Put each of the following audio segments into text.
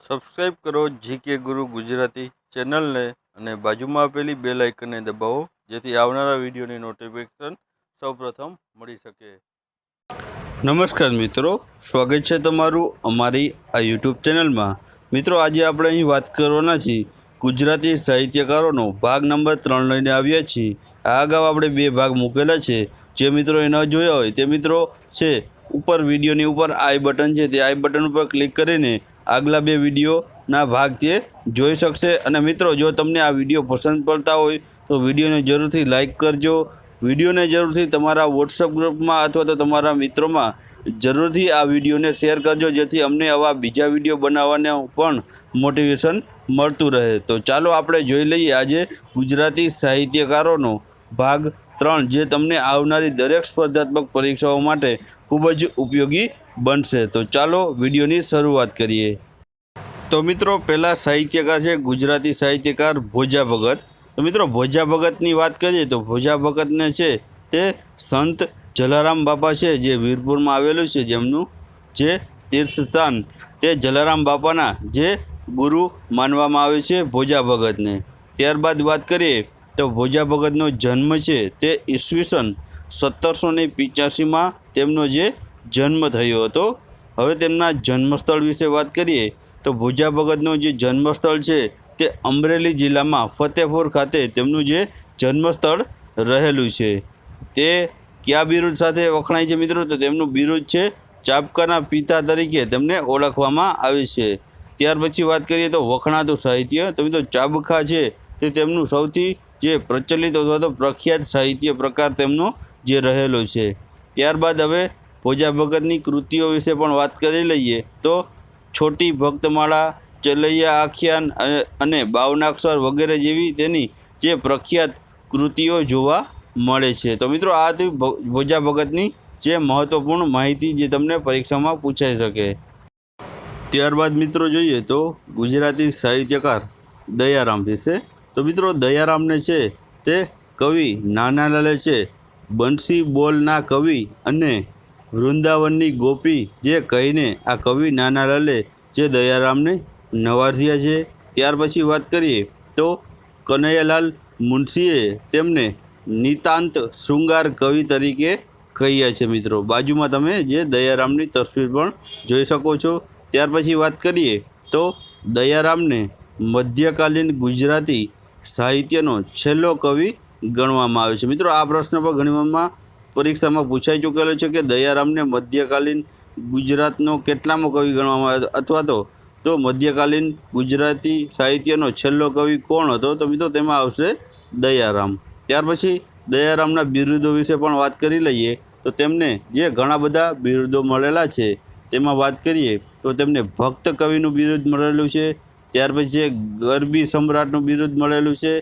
Subscribe કરો GK ગુરુ ગુજરાતી ચેનલને અને બાજુમાં આપેલી બેલ આઇકનને દબાવો જેથી આવનારા વિડીયોની નોટિફિકેશન સૌપ્રથમ મળી શકે। નમસ્કાર મિત્રો, સ્વાગત છે તમારું અમારી આ યુટ્યુબ ચેનલમાં। મિત્રો, આજે આપણે અહીં વાત કરવાના છીએ ગુજરાતી સાહિત્યકારોનો ભાગ નંબર 3 લઈને આવ્યા છીએ। આ અગાઉ આપણે 2 ભાગ મૂકેલા છે। જે મિત્રોએ ન જોયા હોય તે મિત્રો છે ઉપર વિડીયોની ઉપર આઈ બટન છે, તે આઈ બટન ઉપર ક્લિક કરીને આગલા 2 વિડીયોના ભાગ તે જોઈ શકશે। અને મિત્રો, જો તમને આ વિડીયો પસંદ પડતા હોય તો વિડીયોને જરૂરથી લાઇક કરજો। વિડીયોને જરૂરથી તમારા વોટ્સઅપ ગ્રુપમાં અથવા તો તમારા મિત્રોમાં જરૂરથી આ વિડીયોને શેર કરજો, જેથી અમને આવા બીજા વિડીયો બનાવવાને પણ મોટિવેશન મળતું રહે। તો ચાલો આપણે જોઈ લઈએ આજે ગુજરાતી સાહિત્યકારોનો ભાગ 3, જે તમને આવનારી દરેક સ્પર્ધાત્મક પરીક્ષાઓ માટે ખૂબ જ ઉપયોગી બનશે। તો ચાલો વિડીયોની શરૂઆત કરીએ। તો મિત્રો, પહેલા સાહિત્યકાર છે ગુજરાતી સાહિત્યકાર ભોજા ભગત। તો મિત્રો, ભોજા ભગતની વાત કરીએ તો ભોજા ભગતને છે તે સંત જલારામ બાપા છે જે વીરપુરમાં આવેલું છે, જેમનું જે તીર્થસ્થાન તે જલારામ બાપાના જે ગુરુ માનવામાં આવે છે ભોજા ભગતને। ત્યારબાદ વાત કરીએ તો ભોજા ભગતનો જન્મ છે તે ઈસવીસન 1785માં તેમનો જે જન્મ થયો હતો। હવે તેમના જન્મસ્થળ વિશે વાત કરીએ તો ભોજા ભગતનું જે જન્મસ્થળ છે તે અમરેલી જિલ્લામાં ફતેપુર ખાતે તેમનું જે જન્મસ્થળ રહેલું છે। તે કયા બિરુદ સાથે વખણાય છે મિત્રો? તો તેમનું બિરુદ છે ચાબકાના પિતા તરીકે તેમને ઓળખવામાં આવે છે। ત્યાર પછી વાત કરીએ તો વખણાતું સાહિત્ય। તો મિત્રો, ચાબખા છે તે તેમનું સૌથી જે પ્રચલિત અથવા તો પ્રખ્યાત સાહિત્ય પ્રકાર તેમનો જે રહેલો છે। ત્યારબાદ હવે ભોજા ભગતની કૃતિઓ વિશે પણ વાત કરી લઈએ તો છોટી ભક્તમાળા, ચલૈયા આખ્યાન અને બાવનાક્ષર વગેરે જેવી તેની જે પ્રખ્યાત કૃતિઓ જોવા મળે છે। તો મિત્રો, આ હતી ભોજા ભગતની જે મહત્ત્વપૂર્ણ માહિતી જે તમને પરીક્ષામાં પૂછાઈ શકે। ત્યારબાદ મિત્રો જોઈએ તો ગુજરાતી સાહિત્યકાર દયારામ વિશે। તો મિત્રો, દયારામને છે તે કવિ નાનાલાલે છે બંસી બોલના કવિ અને વૃંદાવનની ગોપી જે કહીને આ કવિ નાનાલાલે જે દયારામને નવાઝ્યા છે। ત્યાર પછી વાત કરીએ તો કનૈયાલાલ મુનશીએ તેમને નિતાંત શૃંગાર કવિ તરીકે કહ્યા છે। મિત્રો, બાજુમાં તમે જે દયારામની તસવીર પણ જોઈ શકો છો। ત્યાર પછી વાત કરીએ તો દયારામને મધ્યકાલીન ગુજરાતી સાહિત્યનો છેલ્લો કવિ ગણવામાં આવે છે। મિત્રો, આ પ્રશ્ન પણ ઘણીવાર પરીક્ષામાં પૂછાઈ ચૂકેલો છે કે દયારામને મધ્યકાલીન ગુજરાતનો કેટલામો કવિ ગણવામાં આવે અથવા તો મધ્યકાલીન ગુજરાતી સાહિત્યનો છેલ્લો કવિ કોણ હતો? તો મિત્રો, તેમાં આવશે દયારામ। ત્યાર પછી દયારામના બિરુદો વિશે પણ વાત કરી લઈએ તો તેમને જે ઘણા બધા બિરુદો મળેલા છે તેમાં વાત કરીએ તો તેમને ભક્ત કવિનું બિરુદ મળેલું છે। ત્યાર પછી જે ગરબી સમ્રાટનું બિરુદ મળેલું છે।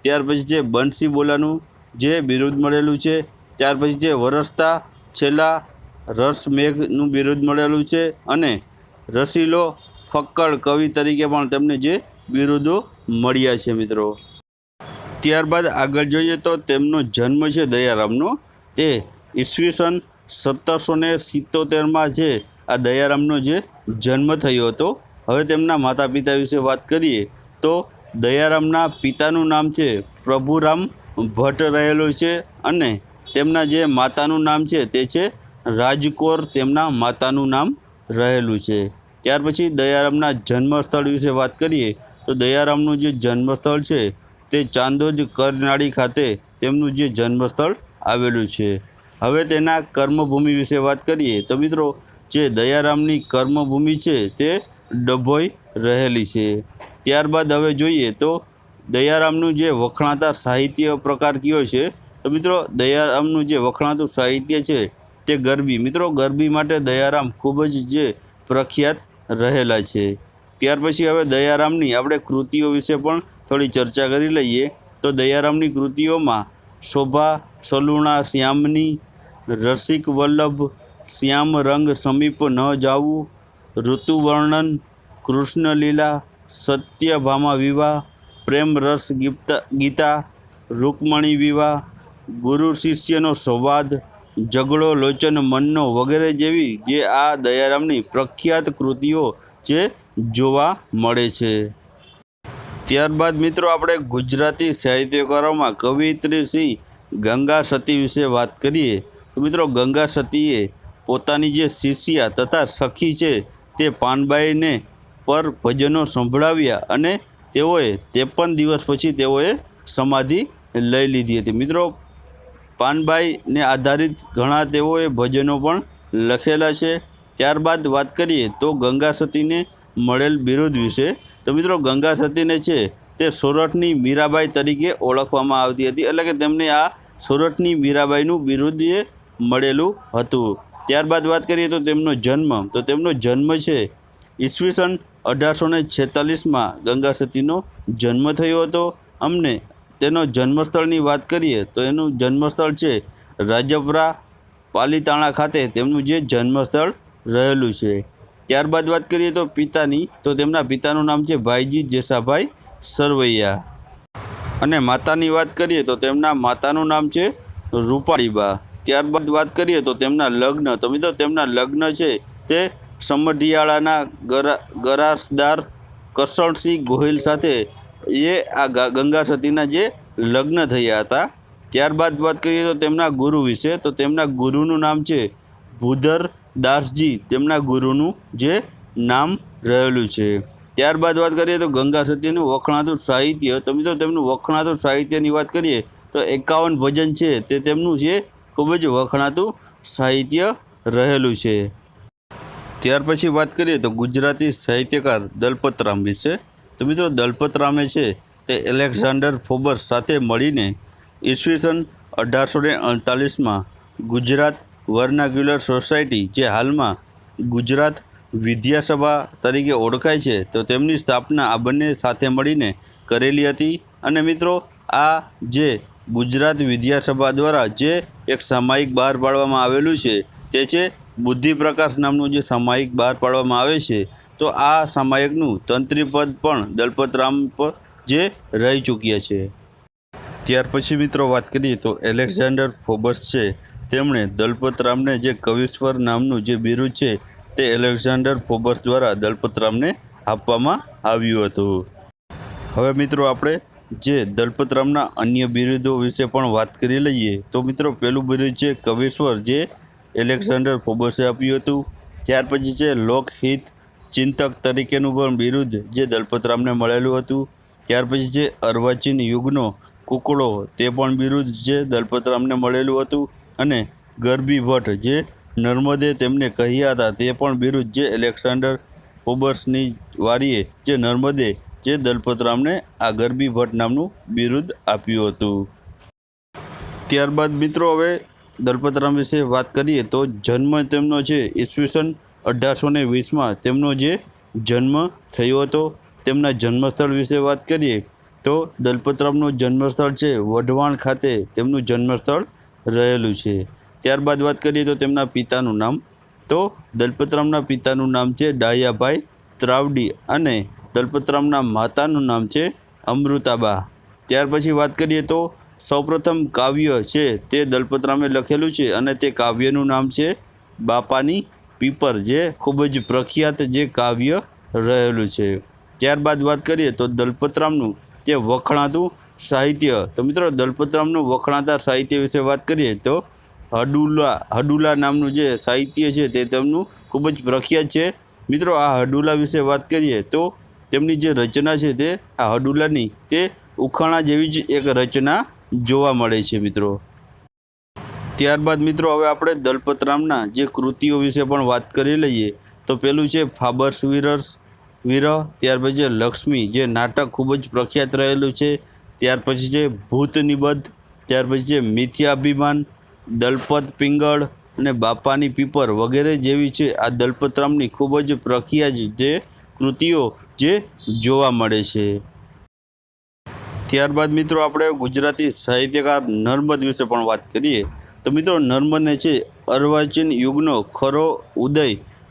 ત્યાર પછી જે બંસી બોલાનું જે બિરુદ મળેલું છે। ત્યાર પછી જે વરસતા છેલ્લા રસમેઘનું બિરુદ મળેલું છે અને રસીલો ફક્કડ કવિ તરીકે પણ તેમને જે બિરુદો મળ્યા છે મિત્રો। ત્યારબાદ આગળ જોઈએ તો તેમનો જન્મ છે દયારામનો તે ઈસવીસન 1777માં છે આ દયારામનો જે જન્મ થયો હતો। હવે તેમના માતા પિતા વિશે વાત કરીએ તો દયારામના પિતાનું નામ છે પ્રભુરામ ભટ્ટ રહેલું છે અને તેમના જે માતાનું નામ છે તે છે રાજકૌર તેમના માતાનું નામ રહેલું છે। ત્યાર પછી દયારામના જન્મસ્થળ વિશે વાત કરીએ તો દયારામનું જે જન્મસ્થળ છે તે ચાંદોદ કરનાળી ખાતે તેમનું જે જન્મસ્થળ આવેલું છે। હવે તેના કર્મભૂમિ વિશે વાત કરીએ તો મિત્રો, જે દયારામની કર્મભૂમિ છે તે ડભોઈ રહેલી છે। ત્યારબાદ હવે જોઈએ તો દયારામનું જે વખણાતા સાહિત્ય પ્રકાર કયો છે? તો મિત્રો, દયારામનું જે વખણાતું સાહિત્ય છે તે ગરબી। મિત્રો, ગરબી માટે દયારામ ખૂબ જ જે પ્રખ્યાત રહેલા છે। ત્યાર પછી હવે દયારામની આપણે કૃતિઓ વિશે પણ થોડી ચર્ચા કરી લઈએ તો દયારામની કૃતિઓમાં શોભા સલુણા શ્યામની, રસિક વલ્લભ, શ્યામ રંગ સમીપ ન જાવું, ઋતુવર્ણન, કૃષ્ણલીલા, સત્યભામા વિવાહ, પ્રેમ રસ ગીતા, રૂકમણી વિવાહ, ગુરુ શિષ્યનો સંવાદ, ઝઘડો લોચન મનનો વગેરે જેવી જે આ દયારામની પ્રખ્યાત કૃતિઓ જે જોવા મળે છે। ત્યારબાદ મિત્રો આપણે ગુજરાતી સાહિત્યકારોમાં કવિયત્રી શ્રી ગંગા સતી વિશે વાત કરીએ તો મિત્રો ગંગા સતીએ પોતાની જે શિષ્યા તથા સખી છે તે પાનબાઈને પર ભજનો સંભળાવ્યા અને તેઓએ 53 દિવસ પછી તેઓએ સમાધિ લઈ લીધી હતી। મિત્રો પાનબાઈને આધારિત ઘણા તેઓએ ભજનો પણ લખેલા છે। ત્યારબાદ વાત કરીએ તો ગંગા સતીને મળેલ બિરુદ વિશે તો મિત્રો ગંગા સતીને છે તે સોરઠની મીરાબાઈ તરીકે ઓળખવામાં આવતી હતી, એટલે કે તેમને આ સોરઠની મીરાબાઈનું બિરુદ એ મળેલું હતું। ત્યારબાદ વાત કરીએ તો તેમનો જન્મ છે ઈસવીસન 1846માં ગંગા સતીનો જન્મ થયો હતો। અમને તેનો જન્મસ્થળની વાત કરીએ તો એનું જન્મસ્થળ છે રાજપરા પાલીતાણા ખાતે તેમનું જે જન્મસ્થળ રહેલું છે। ત્યારબાદ વાત કરીએ તો તેમના પિતાનું નામ છે ભાઈજી જેસાભાઈ સરવૈયા અને માતાની વાત કરીએ તો તેમના માતાનું નામ છે રૂપાળીબા। ત્યારબાદ વાત કરીએ તો તેમના લગ્ન છે તે સમઢિયાળાના ગરાસદાર કરશણસિંહ ગોહિલ સાથે આ ગંગા સતીના જે લગ્ન થયા હતા। ત્યારબાદ વાત કરીએ તો તેમના ગુરુ વિશે તો તેમના ગુરુનું નામ છે ભૂધર દાસજી, તેમના ગુરુનું જે નામ રહેલું છે। ત્યારબાદ વાત કરીએ તો ગંગા સતીનું વખણાતું સાહિત્ય તો મિત્રો તેમનું વખણાતું સાહિત્યની વાત કરીએ તો 51 ભજન છે તે તેમનું જે ખૂબ જ વખણાતું સાહિત્ય રહેલું છે। ત્યાર પછી વાત કરીએ તો ગુજરાતી સાહિત્યકાર દલપતરામ વિશે તો મિત્રો દલપતરામે છે તે એલેક્ઝાન્ડર ફોબર્સ સાથે મળીને ઈસવીસન 1848માં ગુજરાત વર્નાક્યુલર સોસાયટી જે હાલમાં ગુજરાત વિદ્યાસભા તરીકે ઓળખાય છે તો તેમની સ્થાપના આ બંને સાથે મળીને કરેલી હતી। અને મિત્રો આ જે ગુજરાત વિદ્યાસભા દ્વારા જે એક સામાયિક બહાર પાડવામાં આવેલું છે તે છે બુદ્ધિપ્રકાશ નામનું જે સામાયિક બહાર પાડવામાં આવે છે તો આ સામાયિકનું તંત્રીપદ પણ દલપતરામ પર જે રહી ચૂક્યા છે। ત્યાર પછી મિત્રો વાત કરીએ તો એલેક્ઝાન્ડર ફોબર્સ છે તેમણે દલપતરામને જે કવિશ્વર નામનું જે બિરુદ છે તે એલેક્ઝાન્ડર ફોબર્સ દ્વારા દલપતરામને આપવામાં આવ્યું હતું। હવે મિત્રો આપણે જે દલપતરામના અન્ય બિરુદો વિશે પણ વાત કરી લઈએ તો મિત્રો પહેલું બિરુદ છે કવિશ્વર જે એલેક્ઝાન્ડર ફોબર્સે આપ્યું હતું। ત્યાર પછી છે લોકહિત ચિંતક તરીકેનું પણ બિરુદ જે દલપતરામને મળેલું હતું। ત્યાર પછી છે અર્વાચીન યુગનો કુકડો તે પણ બિરુદ જે દલપતરામને મળેલું હતું। અને ગરબી ભટ્ટ જે નર્મદે તેમને કહ્યા હતા તે પણ બિરુદ જે એલેક્ઝાન્ડર ફોબર્સની વારીએ જે નર્મદે જે દલપતરામને આ ગરબી ભટ્ટ નામનું બિરુદ આપ્યું હતું। ત્યારબાદ મિત્રો હવે દલપતરામ વિશે વાત કરીએ તો જન્મ તેમનો છે ઈસવીસન 1820માં તેમનો જે જન્મ થયો હતો। તેમના જન્મસ્થળ વિશે વાત કરીએ તો દલપતરામનું જન્મસ્થળ છે વઢવાણ ખાતે તેમનું જન્મસ્થળ રહેલું છે। ત્યારબાદ વાત કરીએ તો તેમના પિતાનું નામ તો દલપતરામના પિતાનું નામ છે ડાયાભાઈ ત્રાવડી અને દલપતરામના માતાનું નામ છે અમૃતાબા। ત્યાર પછી વાત કરીએ તો સૌપ્રથમ કાવ્ય છે તે દલપતરામે લખેલું છે અને તે કાવ્યનું નામ છે બાપાની પીપર જે ખૂબ જ પ્રખ્યાત જે કાવ્ય રહેલું છે। ત્યારબાદ વાત કરીએ તો દલપતરામનું જે વખણાતું સાહિત્ય તો મિત્રો દલપતરામનું વખણાતા સાહિત્ય વિશે વાત કરીએ તો હડુલા નામનું જે સાહિત્ય છે તે તેમનું ખૂબ જ પ્રખ્યાત છે। મિત્રો આ હડુલા વિશે વાત કરીએ તો તેમની જે રચના છે તે આ હડુલાની તે ઉખાણા જેવી જ એક રચના જોવા મળે છે મિત્રો। ત્યારબાદ મિત્રો હવે આપણે દલપતરામના જે કૃતિઓ વિશે પણ વાત કરી લઈએ તો પેલું છે ફાબર્સ વિરહ, ત્યાર પછી લક્ષ્મી જે નાટક ખૂબ જ પ્રખ્યાત રહેલું છે। ત્યાર પછી છે ભૂત નિબદ્ધ, ત્યાર પછી છે મિથ્યાભિમાન, દલપત પિંગળ અને બાપાની પીપર વગેરે જેવી છે આ દલપતરામની ખૂબ જ પ્રખ્યાત જે કૃતિઓ જે જોવા મળે છે। ત્યારબાદ મિત્રો આપણે ગુજરાતી સાહિત્યકાર નર્મદ વિશે પણ વાત કરીએ તો મિત્રો નર્મદને છે અર્વાચીન યુગનો ખરો ઉદય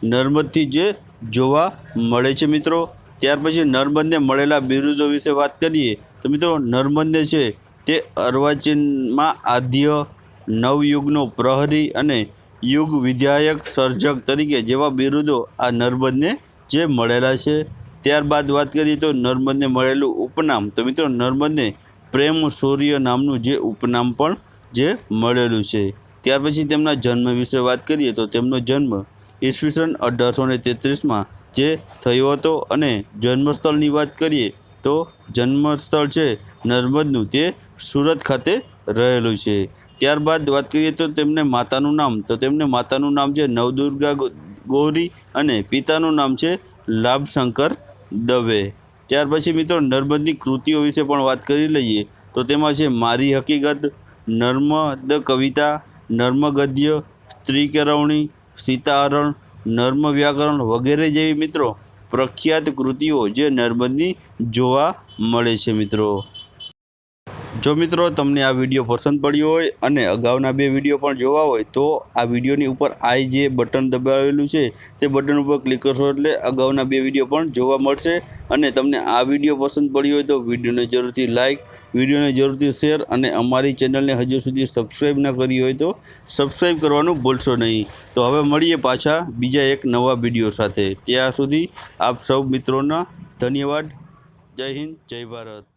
નર્મદથી જે જોવા મળે છે મિત્રો। ત્યાર પછી નર્મદને મળેલા બિરુદો વિશે વાત કરીએ તો મિત્રો નર્મદને છે તે અર્વાચીનમાં આદ્ય, નવયુગનો પ્રહરી અને યુગ વિધાયક સર્જક તરીકે જેવા બિરુદો આ નર્મદને જે મળેલા છે। ત્યારબાદ વાત કરીએ તો નર્મદને મળેલું ઉપનામ, તો મિત્રો નર્મદને પ્રેમ સૂર્ય નામનું જે ઉપનામ પણ જે મળેલું છે। ત્યાર પછી તેમના જન્મ વિશે વાત કરીએ તો તેમનો જન્મ ઈસવીસન 1833માં જે થયો હતો અને જન્મસ્થળની વાત કરીએ તો જન્મસ્થળ છે નર્મદનું તે સુરત ખાતે રહેલું છે। ત્યારબાદ વાત કરીએ તો તેમને માતાનું નામ, તો તેમને માતાનું નામ છે નવદુર્ગા ગૌરી અને પિતાનું નામ છે લાભશંકર દવે। ત્યાર પછી મિત્રો નર્મદની કૃતિઓ વિશે પણ વાત કરી લઈએ તો તેમાં છે મારી હકીકત, નર્મદ કવિતા, નર્મ ગદ્ય, સ્ત્રી કેળવણી, સીતાહરણ, નર્મ વ્યાકરણ વગેરે જેવી મિત્રો પ્રખ્યાત કૃતિઓ જે નર્મદની જોવા મળે છે મિત્રો। જો મિત્રો તમને આ વિડીયો પસંદ પડ્યો હોય અને અગાઉના 2 વિડીયો પણ જોવા હોય તો આ વિડીયોની ઉપર આઈ જે બટન દબાવેલું છે તે બટન ઉપર ક્લિક કરશો એટલે અગાઉના 2 વિડીયો પણ જોવા મળશે। અને તમને આ વિડીયો પસંદ પડ્યો હોય તો વિડીયોને જરૂરથી લાઇક, વિડીયોને જરૂરથી શેર અને અમારી ચેનલને હજુ સુધી સબસ્ક્રાઈબ ન કરી હોય તો સબસ્ક્રાઈબ કરવાનું ભૂલશો નહીં। તો હવે મળીએ પાછા બીજા એક નવા વિડીયો સાથે। ત્યાં સુધી આપ સૌ મિત્રોના ધન્યવાદ। જય હિન્દ, જય ભારત।